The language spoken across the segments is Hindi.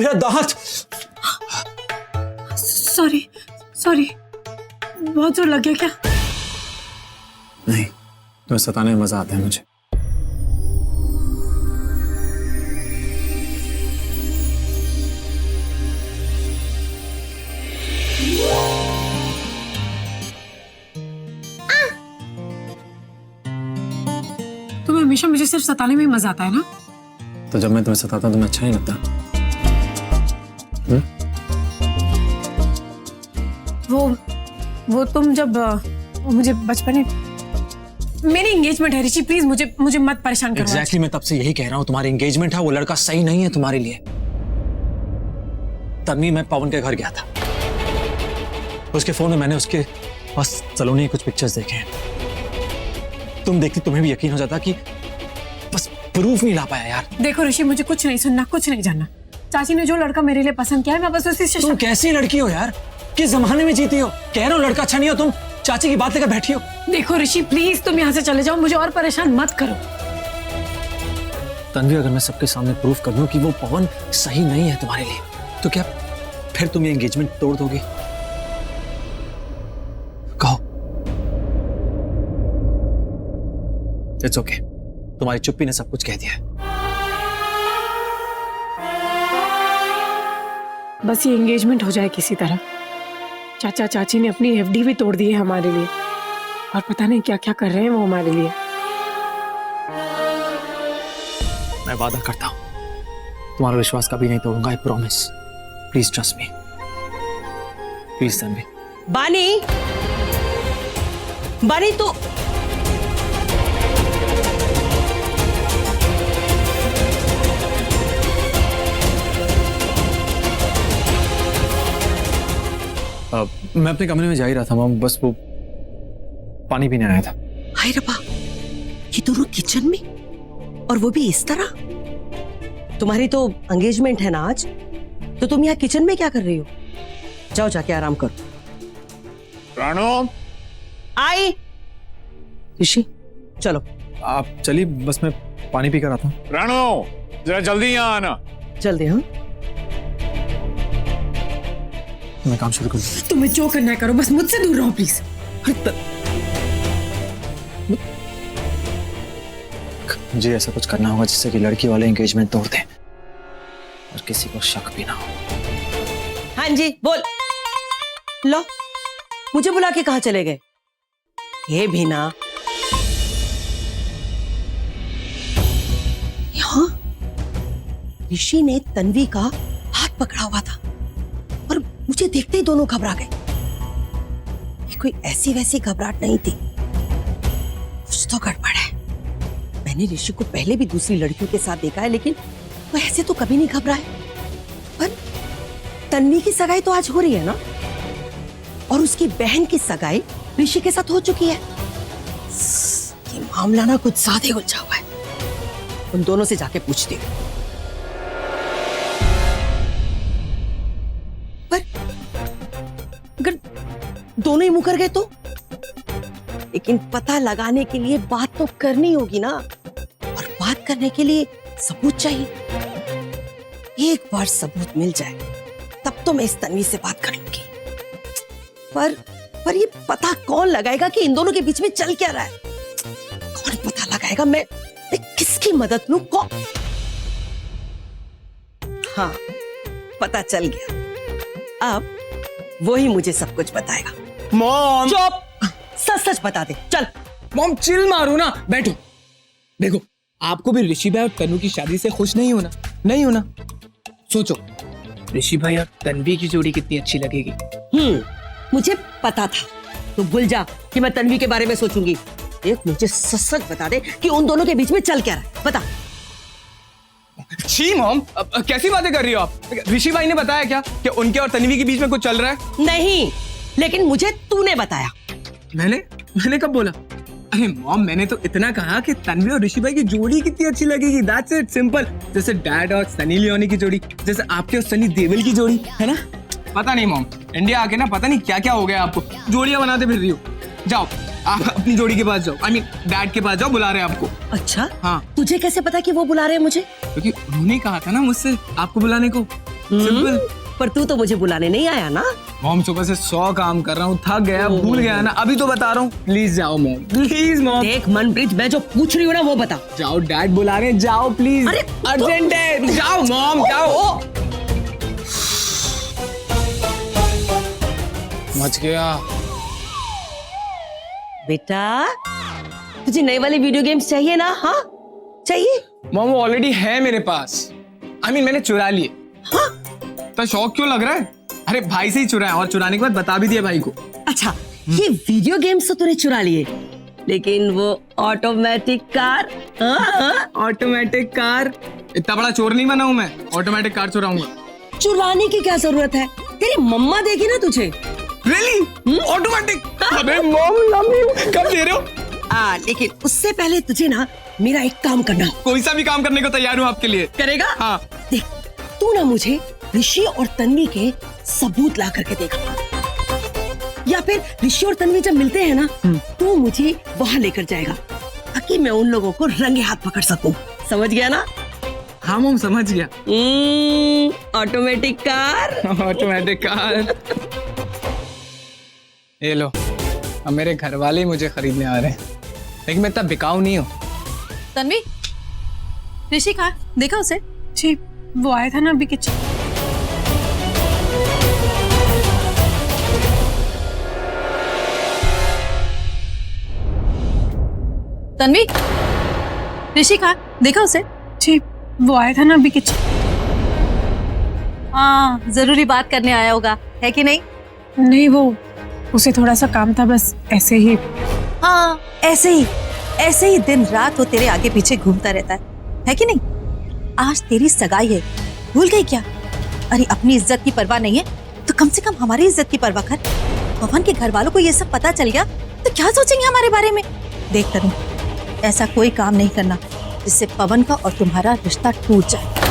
मेरा दांत। सॉरी सॉरी, बहुत जोर लग गया क्या? नहीं, तुम्हें सताने में मजा आता है मुझे। तुम्हें हमेशा मुझे सिर्फ सताने में ही मजा आता है ना? तो जब मैं तुम्हें सताता हूं तुम्हें अच्छा नहीं लगता? वो तुम जब मुझे बचपन में, मेरी एंगेजमेंट है ऋषि, प्लीज मुझे मत परेशान करो। एग्जैक्टली, मैं तब से यही कह रहा हूँ, तुम्हारी एंगेजमेंट है, वो लड़का सही नहीं है तुम्हारे लिए। तन्वी, मैं पवन के घर गया था, उसके फोन में मैंने उसके बस सलोनी कुछ पिक्चर्स देखे हैं। तुम देखती तुम्हें भी यकीन हो जाता कि बस प्रूफ नहीं ला पाया यार। देखो ऋषि, मुझे कुछ नहीं सुनना, कुछ नहीं जानना। चाची ने जो लड़का मेरे लिए पसंद किया है, मैं बस उसी से। तुम कैसी लड़की हो यार, किस जमाने में जीती हो? कह रहा हूँ लड़का अच्छा नहीं हो, तुम चाची की बात लेकर बैठी हो। देखो ऋषि, प्लीज तुम यहाँ से चले जाओ, मुझे और परेशान मत करो। तन्वी, अगर मैं सबके सामने प्रूफ कर दूं कि वो पवन सही नहीं है तुम्हारे लिए, तो क्या फिर तुम ये एंगेजमेंट तोड़ दोगे? कहो। इट्स ओके, तुम्हारी चुप्पी ने सब कुछ कह दिया है। बस ये एंगेजमेंट हो जाए किसी तरह। चाचा चाची ने अपनी एफडी भी तोड़ दी है हमारे लिए, और पता नहीं क्या क्या कर रहे हैं वो हमारे लिए। मैं वादा करता हूं, तुम्हारा विश्वास कभी नहीं तोड़ूंगा, I promise. Please trust me, please Tanvi. Bani, Bani तो मैं अपने कमरे में जा ही रहा था मॉम, बस वो पानी पीने आया था। हाय रब्बा, ये दोनों किचन में, और वो भी इस तरह। तुम्हारी तो एंगेजमेंट है ना आज, तो तुम यहाँ किचन में क्या कर रही हो? जाओ जाके आराम करो। राणो, आई ऋषि, चलो। आप चलिए, बस मैं पानी पी कर आता हूँ। राणो, जरा जल्दी यहाँ आना। जल्दी। हाँ, मैं काम शुरू कर दूँ। तुम्हें जो करना है करो, बस मुझसे दूर रहो प्लीज। मुझे ऐसा कुछ करना होगा जिससे कि लड़की वाले एंगेजमेंट तोड़ दें और किसी को शक भी ना हो। हाँ जी, बोल। लो, मुझे बुला के कहाँ चले गए? ये भी ना, यहाँ ऋषि ने तन्वी का हाथ पकड़ा हुआ था और मुझे देखते ही दोनों घबरा गए। ये कोई ऐसी वैसी घबराहट नहीं थी, कुछ तो गड़बड़ है। मैंने ऋषि को पहले भी दूसरी लड़कियों के साथ देखा है, लेकिन वो ऐसे तो कभी नहीं घबराए। पर तन्वी की सगाई तो आज हो रही है ना, और उसकी बहन की सगाई ऋषि के साथ हो चुकी है। ये मामला ना कुछ ज्यादा ही उलझा हुआ है। उन दोनों से जाके पूछती हूँ। पर अगर दोनों ही मुकर गए तो? लेकिन पता लगाने के लिए बात तो करनी होगी ना, और बात करने के लिए सबूत चाहिए। एक बार सबूत मिल जाए तब तो मैं इस तन्वी से बात कर लूंगी। पर ये पता कौन लगाएगा कि इन दोनों के बीच में चल क्या रहा है? कौन पता लगाएगा? मैं किसकी मदद लूं? कौन? हाँ, पता चल गया। अब वही मुझे सब कुछ बताएगा। मॉम, चुप, सच सच बता दे। चल मॉम चिल मारो ना, बैठो। देखो, आपको भी ऋषि भाई और तन्वी की शादी से खुश नहीं होना, नहीं होना। सोचो, ऋषि भाई और तन्वी की जोड़ी कितनी अच्छी लगेगी। मुझे पता था। तू भूल जा कि मैं तन्वी के बारे में सोचूंगी। एक मुझे सच सच बता दे कि उन दोनों के बीच में चल क्या रहा है। बता। छी मॉम, कैसी बातें कर रही हो आप? ऋषि भाई ने बताया क्या कि उनके और तन्वी के बीच में कुछ चल रहा है? नहीं, लेकिन मुझे तूने बताया। मैंने कब बोला? अरे मॉम, मैंने तो इतना कहा कि तन्वी और ऋषि भाई की जोड़ी कितनी अच्छी लगेगी। That's it, simple. जैसे डैड और सनी लियोनी की जोड़ी, जैसे आपके और सनी देओल की जोड़ी, है ना? पता नहीं मॉम, इंडिया आके ना पता नहीं क्या क्या हो गया आपको। जोड़ियां बनाते फिर रही हो। जाओ, आप अपनी जोड़ी के पास जाओ, आई मीन डैड के पास जाओ, बुला रहे हैं आपको। अच्छा, हाँ। तुझे कैसे पता कि वो बुला रहे हैं मुझे? क्योंकि उन्होंने कहा था ना मुझसे आपको बुलाने को। सिंपल। पर तू तो मुझे बुलाने नहीं आया ना। मॉम सुबह से 100 काम कर रहा हूँ, थक गया, भूल गया ना, अभी तो बता रहा हूँ। प्लीज जाओ मॉम, प्लीज मॉम। देख मनप्रीत, मैं जो पूछ रही हूँ ना वो बता। जाओ, डैड बुला रहे हैं, जाओ प्लीज। अरे, अर्जेंट है, जाओ मॉम, जाओ। मच गया। बेटा तुझे नई वाली वीडियो गेम्स चाहिए ना? हाँ चाहिए। मॉम वो ऑलरेडी है मेरे पास। मैंने चुरा लिए। हाँ तो शौक क्यों लग रहा है? अरे भाई से ही चुराया, और चुराने के बाद बता भी दिया भाई को। अच्छा, ये वीडियो गेम्स तो तूने चुरा लिए, लेकिन वो ऑटोमेटिक कार? Automatic car? इतना बड़ा चोर नहीं बना हूं मैं, ऑटोमेटिक कार चुराऊंगा। चुराने की क्या जरूरत है? तेरी मम्मा देगी ना तुझे। रियली? ऑटोमेटिक? अबे मॉम, कब दे रहे हो? लेकिन उससे पहले तुझे ना मेरा एक काम करना। कोई सा भी काम करने को तैयार हूँ आपके लिए। करेगा? हाँ। देख, तू ना मुझे ऋषि और तन्वी के सबूत ला करके देगा, या फिर ऋषि और तन्वी जब मिलते हैं ना तू मुझे वहां लेकर जाएगा, ताकि मैं उन लोगों को रंगे हाथ पकड़ सकूं। समझ गया ना? हाँ मॉम, समझ गया। Automatic car. Automatic car. ये लो, अब मेरे घर वाले ही मुझे खरीदने आ रहे हैं, लेकिन मैं इतना बिकाऊ नहीं हूँ। तन्वी, ऋषि कहाँ? देखा उसे? जी वो आया था ना अभी किचन। तन्वी, ऋषि कहाँ? देखा उसे? जी वो आया था ना अभी किचन। हाँ, जरूरी बात करने आया होगा, है कि नहीं? नहीं, वो उसे थोड़ा सा काम था, बस ऐसे ही। हाँ, ऐसे ही दिन रात वो तेरे आगे पीछे घूमता रहता है कि नहीं? आज तेरी सगाई है, भूल गई क्या? अरे अपनी इज्जत की परवाह नहीं है तो कम से कम हमारी इज्जत की परवाह कर। पवन के घर वालों को ये सब पता चल गया तो क्या सोचेंगे हमारे बारे में? देख तनु, ऐसा कोई काम नहीं करना जिससे पवन का और तुम्हारा रिश्ता टूट जाए।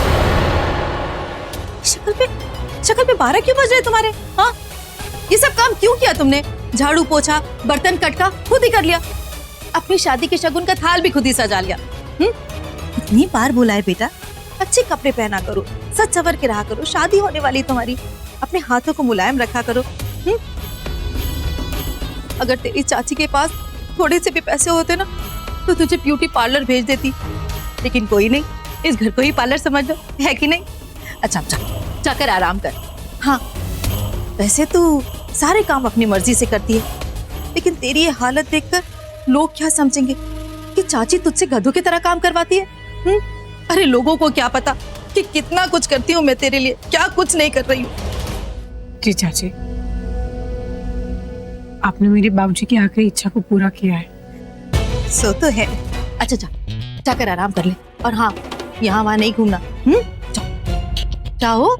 शक्ल पे 12 क्यों बज रहे तुम्हारे? हाँ, ये सब काम क्यों किया तुमने? झाड़ू पोछा, बर्तन कटका खुद ही कर लिया, अपनी शादी के शगुन का थाल भी खुद ही सजा लिया। कितनी बार बोला है बेटा, अच्छे कपड़े पहना करो, सच सवर के रहा करो, शादी होने वाली तुम्हारी, अपने हाथों को मुलायम रखा करो। अगर तेरी चाची के पास थोड़े से भी पैसे होते ना तो तुझे ब्यूटी पार्लर भेज देती, लेकिन कोई नहीं, इस घर को ही पार्लर समझ लो, है कि नहीं? अच्छा जाकर आराम कर। हाँ, वैसे तू सारे काम अपनी मर्जी से करती है, लेकिन तेरी ये हालत देखकर लोग क्या समझेंगे कि चाची तुझसे गधों की तरह काम करवाती है? अरे लोगों को क्या पता कि कितना कुछ करती हूँ मैं तेरे लिए, क्या कुछ नहीं कर रही हूँ। जी चाची, आपने मेरे बाबूजी की आखिरी इच्छा को पूरा किया है। सो तो है। अच्छा जाकर आराम कर ले, और हाँ, यहाँ वहां नहीं घूमना। जाओ।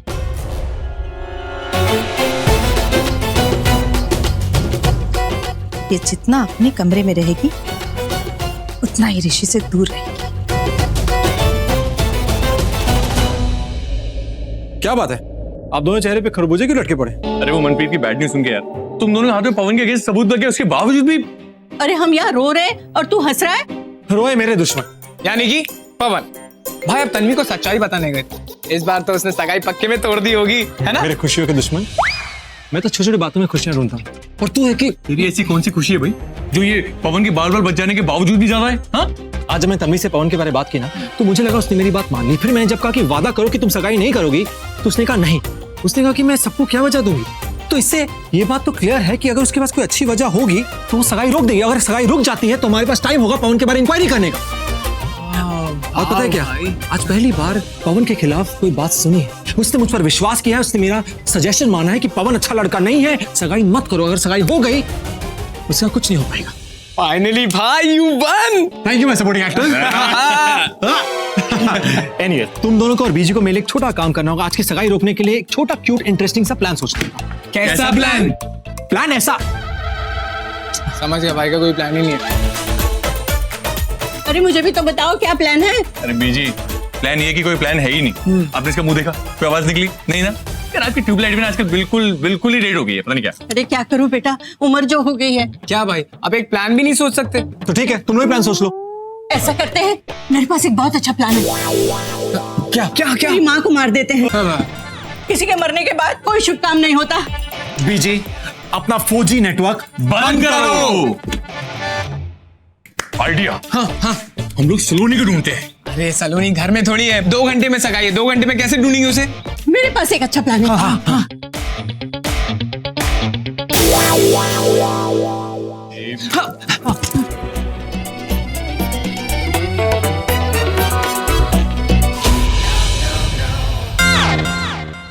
ये जितना अपने कमरे में रहेगी उतना ही ऋषि से दूर रहेगी। क्या बात है, आप दोनों चेहरे पे खरबूजे क्यों लटके पड़े? अरे वो मनप्रीत की बैड न्यूज सुन के यार, तुम दोनों के हाथ में पवन के अगेंस्ट सबूत लगे, उसके बावजूद भी। अरे हम यहाँ रो रहे हैं और तू हंस रहा है। रोए मेरे दुश्मन, यानी कि पवन भाई अब तन्वी को सच्चाई बताने गए थे। इस बार तो उसने सगाई पक्के में तोड़ दी होगी, है ना? मेरे खुशियों के दुश्मन। मैं तो छोटी छोटी बातों में खुशियां ढूंढता हूँ, और तू है कि तेरी ऐसी कौन सी खुशी है भाई जो ये पवन के बाल बाल बच जाने के बावजूद भी ज्यादा है? हाँ, आज जब मैं तन्वी से पवन के बारे में बात की ना तो मुझे लगा उसने मेरी बात मान ली। फिर मैंने जब कहा कि वादा करो कि तुम सगाई नहीं करोगी तो उसने कहा नहीं। उसने कहा कि मैं सबको क्या वजह दूंगी। तो इससे ये बात तो क्लियर है कि अगर उसके पास कोई अच्छी वजह होगी तो वो सगाई रोक देगी। अगर सगाई रुक जाती है तो हमारे पास टाइम होगा पवन के बारे में इंक्वायरी करने का। और पता है क्या, आज पहली बार पवन के खिलाफ कोई बात सुनी है। उसने मुझ पर विश्वास किया है, उसने मेरा सजेशन माना है कि पवन अच्छा लड़का नहीं है, सगाई मत करो। अगर सगाई हो गई उसका कुछ नहीं हो पाएगा। फाइनली भाई you one. Thank you my supporting actor. Anyway, तुम दोनों को और बीजी को मेरे एक छोटा काम करना होगा। आज की सगाई रोकने के लिए एक छोटा क्यूट इंटरेस्टिंग सा प्लान सोचते हैं। कैसा प्लान? प्लान ऐसा, समझ गया, भाई का कोई प्लान ही नहीं है। अरे मुझे भी तो बताओ क्या प्लान है? अरे बीजी, प्लान ये कि कोई प्लान है ही नहीं। आपने इसका मुंह देखा, कोई आवाज निकली नहीं ना? यार आपकी ट्यूबलाइट भी आजकल बिल्कुल ही रेड हो गई है, पता नहीं क्या। अरे क्या करूं बेटा, उम्र जो हो गई है। क्या भाई, अब एक प्लान भी नहीं सोच सकते? तो ठीक है, तुम लोग प्लान सोच लो। ऐसा करते हैं, मेरे पास एक बहुत अच्छा प्लान है। क्या क्या क्या? मेरी माँ को मार देते हैं। किसी के मरने के बाद कोई शुभ काम नहीं होता। बीजी, अपना 4G नेटवर्क बंद करो। आइडिया। हाँ हाँ। हम लोग सलोनी को ढूंढते हैं। अरे सलोनी घर में थोड़ी है, 2 घंटे में सगाई है, 2 घंटे में कैसे ढूंढेंगे उसे? मेरे पास एक अच्छा प्लान है। हाँ।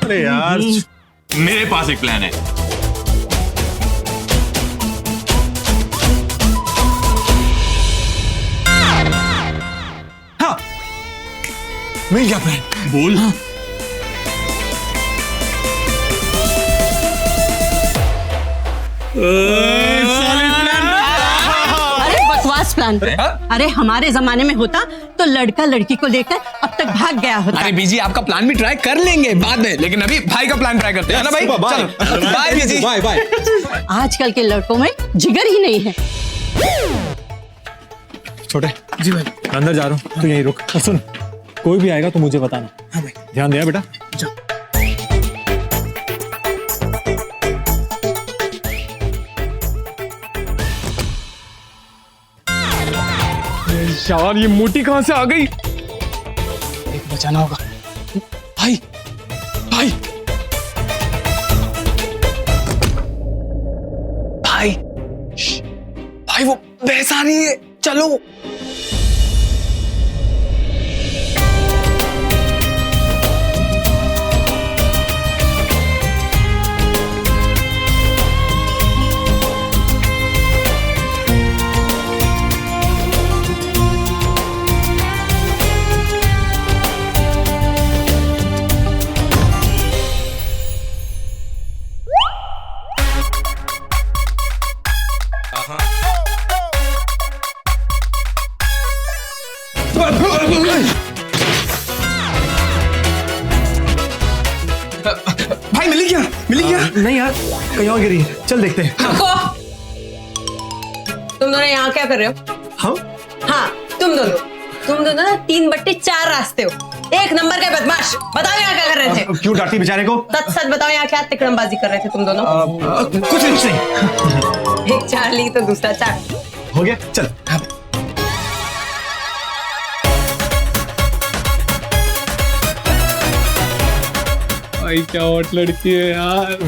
अरे यार, मेरे पास एक प्लान है। हाँ, मिल गया प्लान। बोल। अरे बकवास प्लान। अरे हमारे जमाने में होता तो लड़का लड़की को लेकर अब तक भाग गया होता। अरे बीजी, आपका प्लान भी ट्राई कर लेंगे बाद में, लेकिन अभी भाई का प्लान ट्राई करते हैं ना भाई। चलो बाय बीजी। Bye bye. आजकल के लड़कों में जिगर ही नहीं है। छोटे, जी भाई। अंदर जा रहा हूँ, तू यहीं रुक। और सुन, कोई भी आएगा तो मुझे बताना। हाँ भाई। ध्यान दे बेटा। जाओ। यार ये मोटी कहां से आ गई? एक बचाना होगा। भाई भाई भाई भाई, वो भैंस आ रही है, चलो। भाई मिली क्या? मिली क्या? नहीं यार, कहीं और गिरी है। चल देखते हैं। तुम दोनों यहाँ क्या कर रहे हो? हाँ, हाँ, तुम दोनों ना 3/4 रास्ते हो। एक नंबर के बदमाश। बताओ यहाँ क्या कर रहे थे? क्यों डांटती बेचारे को? सच सच बताओ यहाँ क्या तिकड़मबाजी कर रहे थे तुम दोनों? कुछ नहीं। एक 4 ली तो दूसरा 4। हो गया, चल। भाई क्या हॉट लड़की है यार।